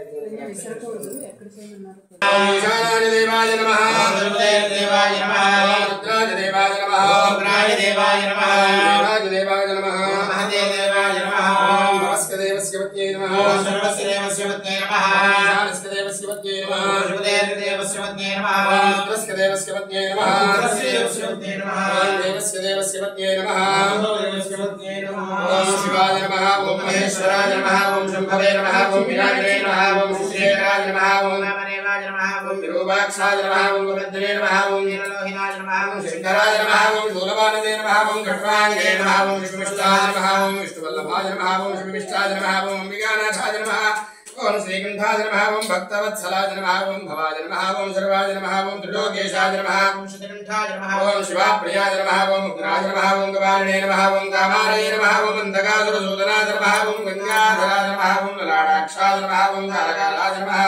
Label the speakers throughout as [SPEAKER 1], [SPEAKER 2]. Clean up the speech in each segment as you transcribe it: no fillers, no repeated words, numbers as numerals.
[SPEAKER 1] ईशानाय देवाय नमः देवाय नमः रुद्राय देवाय नमः रुद्राय देवाय नमः देवाय देवाय नमः महादेवाय नमः नमस्ते देवस्य पत्न्यै नमः सर्वस्य देवस्य पत्न्यै नमः ईशानस्य देवस्य पत्न्यै नमः देवस्य पत्न्यै नमः रुद्रस्य देवस्य पत्न्यै नमः रुद्रस्य देवस्य पत्न्यै नमः देवस्य देवस्य पत्न्यै नमः देवस्य पत्न्यै नमः ओम शिवाय नमः ओम महेश्वराय नमः ओम शंभवे नमः ओम विनायकाय नमः ओम श्रीशेखराय नमः ओम नामदेवाय नमः ओम विरूपाक्षाय नमः ओम गोविंदने नमः ओम नीललोहिताय नमः ओम शंकराय नमः ओम शूलवानदे नमः ओम खट्वांगे नमः ओम विष्णुविष्टाय नमः ओम विष्णुवल्लभाय नमः ओम शिवविष्टाय नमः ओम अंबिकानाथाय नमः ओम श्रीकंठाय नमः ओम भक्तवत्सलाय नमः ओम भवाय नमः ओम सर्वाय नमः ओम त्रिलोकेशाय नमः ओम शतकंठाय नमः ओम शिवाप्रियाय नमः ओम उग्राय नमः ओम गवारिणे नमः ओम कामारये नमः ओम अंधकासुरसूदनाय नमः ओम गंगाधराय नमः ओम ललाटाक्षाय नमः ओम कालकालाय नमः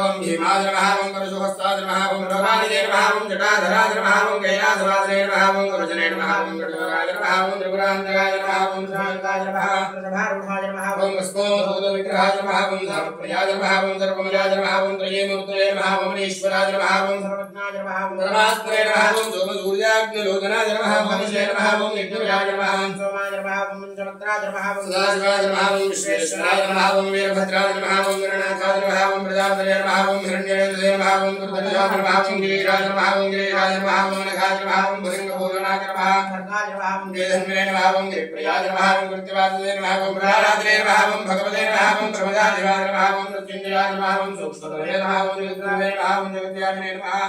[SPEAKER 1] ओम भीमाय नमः ओम परशुहस्ताय नमः ओम भवानिने नमः ओम जटाधराय नमः ओम कैलासवासिने नमः ओम गुरुजने नमः ओम कटोराय नमः ओम त्रिपुरान्तकाय नमः ओम श्रीकाय नमः प्रभारूढाय नमः ओम विग्रहाय नमः ओम धर्मप्रियाय नमः ओम सर्वमयाय नमः ओम त्रयीमूर्तये नमः ओम ईश्वराय नमः ओम सर्वज्ञाय नमः ओम परमात्मने नमः ओम सोमसूर्याग्निलोचनाय नमः ओम हविषे नमः ओम यज्ञविराय नमः ओम सोमाय नमः ओम पंचवक्त्राय नमः ओम सदाशिवाय नमः ओम विश्वेश्वराय नमः ओम वीरभद्राय नमः ओम गणनाथाय नमः ओम प्रजापतये नमः ओम हिरण्येन्द्राय नमः ओम दुर्धर्षाय नमः ओम गिरिराय नमः ओम गिरिराय नमः ओम नखाय नमः ओम भुजंगभूषणाय नमः खड्गाय नमः ओम वेदन्वये नमः ओम गिरिप्रियाय नमः ओम कृत्यवासुदेवाय नमः ओम प्रहलादाय नमः ओम भगवते नमः ओम प्रमदादेवाय नमः ओम मृत्युंजयाय नमः ओम सूक्ष्मतये नमः ओम जगद्गुरवे नमः ओम जगद्व्यापिने नमः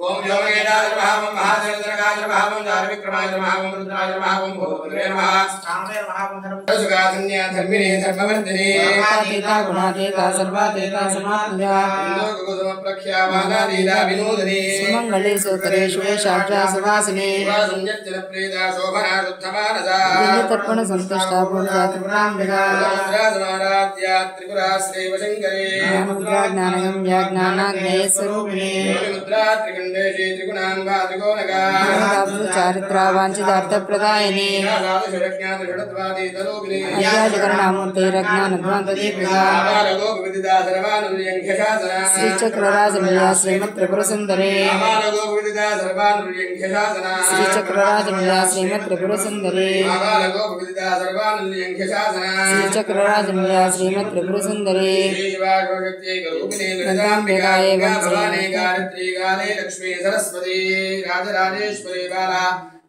[SPEAKER 1] ओम योगेदाय नमः ओम महादेवजनकाय नमः ओम दारविक्रमाय नमः ओम रुद्राय नमः ओम भूतपतये नमः स्थानवे नमः ओम धर्मसुखाधन्या धर्मिणे धर्मवर्धिने महातीता गुणातीता सर्वातीता समात्मजा लोककुसुमप्रख्यावाला लीला विनोदिनी सुमंगले सोतरेषु शाब्दा सुवासिने वासुञ्जनप्रीता शोभना शुद्धमानसा दिव्यतर्पण संतुष्टा पूजा त्रिपुराम्बिका रुद्रासमाराध्या त्रिपुरा श्रीवशङ्करे ज्ञानगम्या ज्ञानाग्नेय स्वरूपिणे मुद्रा त्रिगुणेशी त्रिगुणांबा त्रिकोणगा चारित्रा वांछितार्थप्रदायिनी साधुशरज्ञातषडत्वादी तलोभिनी अज्ञाचकरणामूर्ते रज्ञानध्वान्तदीपिका आबालगोपविदिता सर्वानुर्यङ्घ्यशासना श्रीचक्रराजनिलया श्रीमत्त्रिपुरसुन्दरे आबालगोपविदिता सर्वानुर्यङ्घ्यशासना श्रीचक्रराजनिलया श्रीमत्त्रिपुरसुन्दरे आबालगोपविदिता सर्वानुर्यङ्घ्यशासना श्रीचक्रराजनिलया श्रीमत्त्रिपुरसुन्दरे श्रीशिवाशक्त्यैकरूपिणी ललिताम्बिकायै भवानी गायत्री काले लक्ष्मी सरस्वती राजराजेश्वरी बाला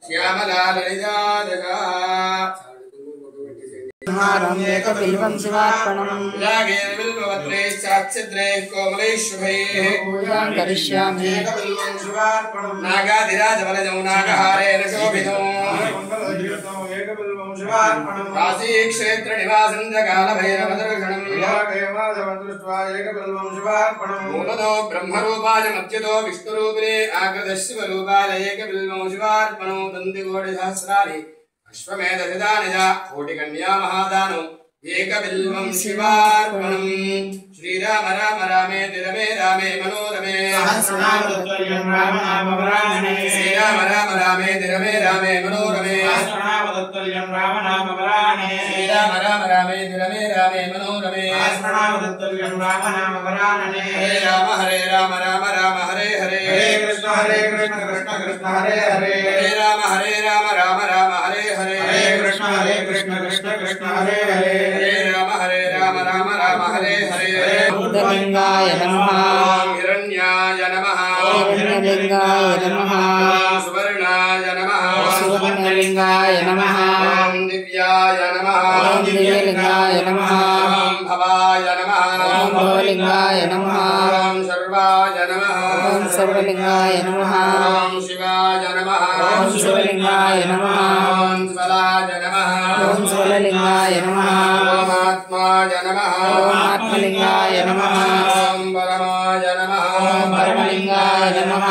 [SPEAKER 1] श्यामला ललिता दशा हारं एकबिल्वं शिवार्पणं यागे बिल्ववत्रे चाक्षद्रे कोमलेशुभे पूजां करिष्यामि एकबिल्वं शिवार्पणं नागाधिराजवलजौ नागहारेण शोभितो एकबिल्वं शिवार्पणं काशी क्षेत्र निवासं जगालभैरवदर्शनं यागेवादवं दृष्ट्वा एकबिल्वं शिवार्पणं मूलतो ब्रह्मरूपाय मच्युतो विष्णुरूपिणे आकृतशिवरूपाय एकबिल्वं शिवार्पणं दन्तिकोटिसहस्राणि अश्वमेधशतानि च कोटिकन्या महादानो एकबिल्वं शिवार्पणं श्रीराम राम रामेति रमे रामे मनोरमे सहस्रनामतत्तुल्यं रामनामवरानने श्रीराम राम रामेति रमे रामे मनोरमे सहस्रनामतत्तुल्यं रामनामवरानने श्रीराम राम रामेति रमे रामे मनोरमे सहस्रनामतत्तुल्यं रामनामवरानने हरे राम राम राम हरे हरे हरे कृष्ण कृष्ण कृष्ण हरे हरे हरे राम राम हरे हरे हरे कृष्ण कृष्ण कृष्ण हरे हरे हरे राम राम हरे हरे लिंगाय नमः हिरण्याय नमः हिरण्यलिंगाय नमः सुवर्णाय नमः सुवर्णलिंगाय नमः दिव्याय नमः दिव्यलिंगाय नमः भवाय नमः भवलिंगाय नमः सर्वाय नमः सर्वलिंगाय नमः शिवाय नमः शिवलिंगाय नमः स्वराय नमः स्वरलिंगाय नमः आत्माय नमः आत्मलिंगाय नमः परमाय नमः परमलिंगाय नमः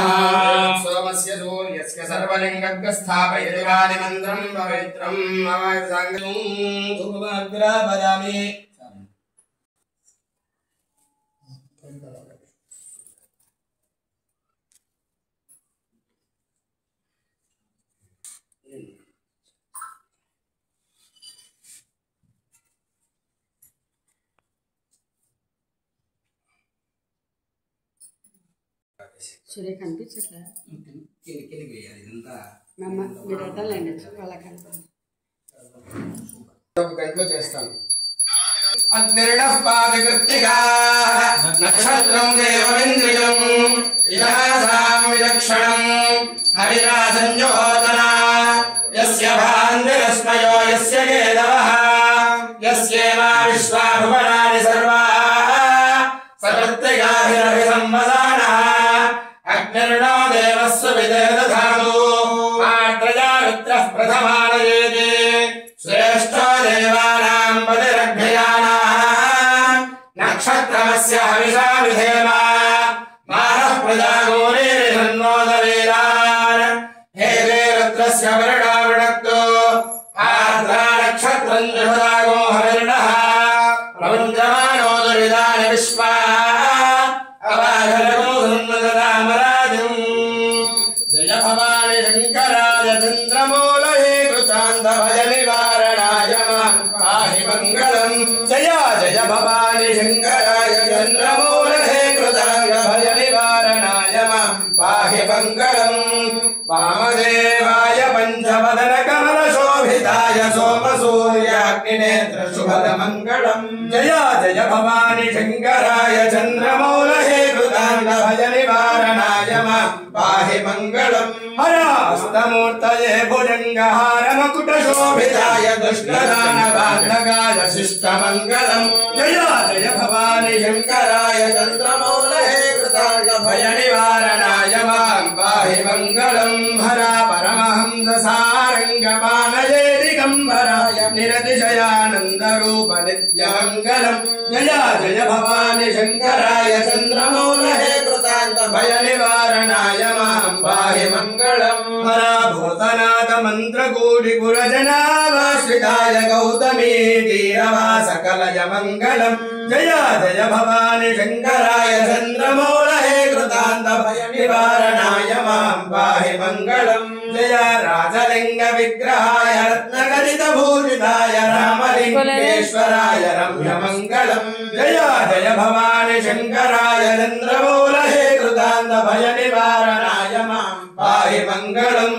[SPEAKER 1] सोमस्य सूर्यस्य सर्वलिंगस्थापयति वादिमन्त्रं पवित्रं अवायुसाङ्गं धूपमाग्रापयामि
[SPEAKER 2] సూర్య కనిపించట్లే
[SPEAKER 1] కిందికి వేయాలి ఇదంతా
[SPEAKER 2] మీరు అడ్డాలండి వాళ్ళ కనపడదు
[SPEAKER 1] ఒక గంటలో చేస్తాను అగ్నిర్ణః పాదకృత్తికా నక్షత్రం దేవమింద్రియం ఇదహాసాం విలక్షణం హవినా సంయోతన యస్య భాంతిరస్మయో యస్య కేదవః యస్యేమా విశ్వా భువనాని సర్వాః సకృత్తికాభిరభిసంవదానః అగ్నిర్ణో దేవస్సు విదేదధాతు ఆర్ద్రజా రుద్రః ప్రథమానయేతి శ్రేష్ఠో దేవానాం పతిరభ్యయానాః నక్షత్రమస్య హవిషా విధేమ మానః ప్రజాగోరీరిషన్మోదవీరాన్ హేతే రుద్రస్య వరుణో వృణక్తు ఆర్ద్రా నక్షత్రం జుహదాగో హవిర్ణః ప్రముంజమానో దురిదాని విశ్వా అవాఘలగో ధృన్నదరామరాజం జయ భవాని శంకరాయ చంద్రమూలయే కృతాంత భయ నివారణాయ పాహి మంగళం జయ జయ భవాని శంకరాయ చంద్రమూలయే కృతాంత భయ నివారణాయ పాహి మంగళం వామదేవాయ పంచవదన కమల శోభితాయ సోమసూర్యాగ్నినేత్ర శుభద మంగళం జయ జయ భవాని శంకరాయ చంద్రమౌళహే కృతాంత భయ నివారణాయ పాహి మంగళం హరాస్తమూర్తయే భుజంగహార మకుట శోభితాయ దుష్టదానవాంధకాయ శిష్ట మంగళం జయ జయ భవాని శంకరాయ చంద్రమౌళహే కృతాంత భయ నివారణాయ పాహి మంగళం హరా పరమహంస సారంగమానయే దిగంబరాయ నిరతిశయానంద రూప నిత్య మంగళం జయ జయ భవాని శంకరాయ చంద్రమౌళహే కృతాంత భయ నివారణాయ పాహి మంగళం హరా భూతనాథ మంత్రకూడి పురజనావాశ్రితాయ గౌతమీ తీరవాస కలయ మంగళం జయ జయ భవాని శంకరాయ చంద్రమౌళహే కృతాంత భయ నివారణాయ పాహి మంగళం జయ రాజలింగ విగ్రహాయ రత్నగరిత భూషితాయ రామలింగేశ్వరాయ రమ్య మంగళం జయ జయ భవాని శంకరాయ చంద్రమౌళహే కృతాంత భయ నివారణాయ పాహి మంగళం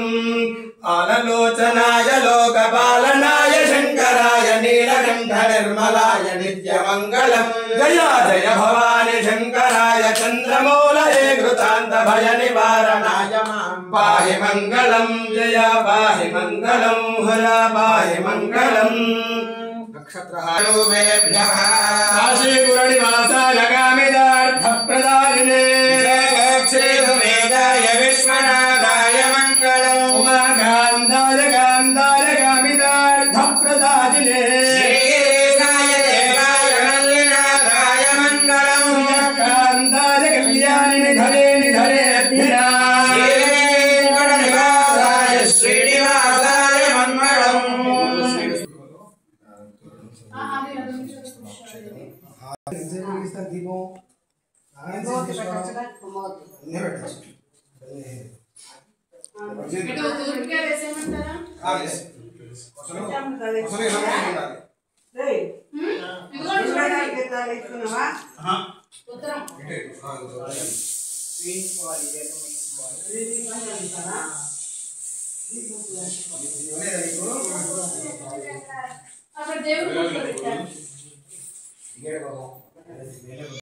[SPEAKER 1] ఆలలోచనాయ లోకపాలనాయ శంకరాయ నీలకంఠ నిర్మలాయ నిత్య మంగళం జయ జయ భవాని శంకరాయ చంద్రమౌళహే కృతాంత భయ నివారణాయ పాహి మంగళం జయ పాహి మంగళం హర పాహి మంగళం నక్షత్రహారూపేభ్యః కాశీపురనివాసాయ కామిదార్థప్రదాయినే శ్రీసుమేధాయ విశ్వనాథాయ మంగళం ఉమాకాంతాయ కాంతాయ కామిదార్థప్రదాయినే శ్రీకృష్ణాయ దేవాయ మల్లినాథాయ మంగళం కాంతాయ కళ్యాణి నిధరే నిధరేభ్యః శ్రీవేంకటనివాసాయ శ్రీనివాసాయ మంగళం
[SPEAKER 3] అక్కడ దేవుడు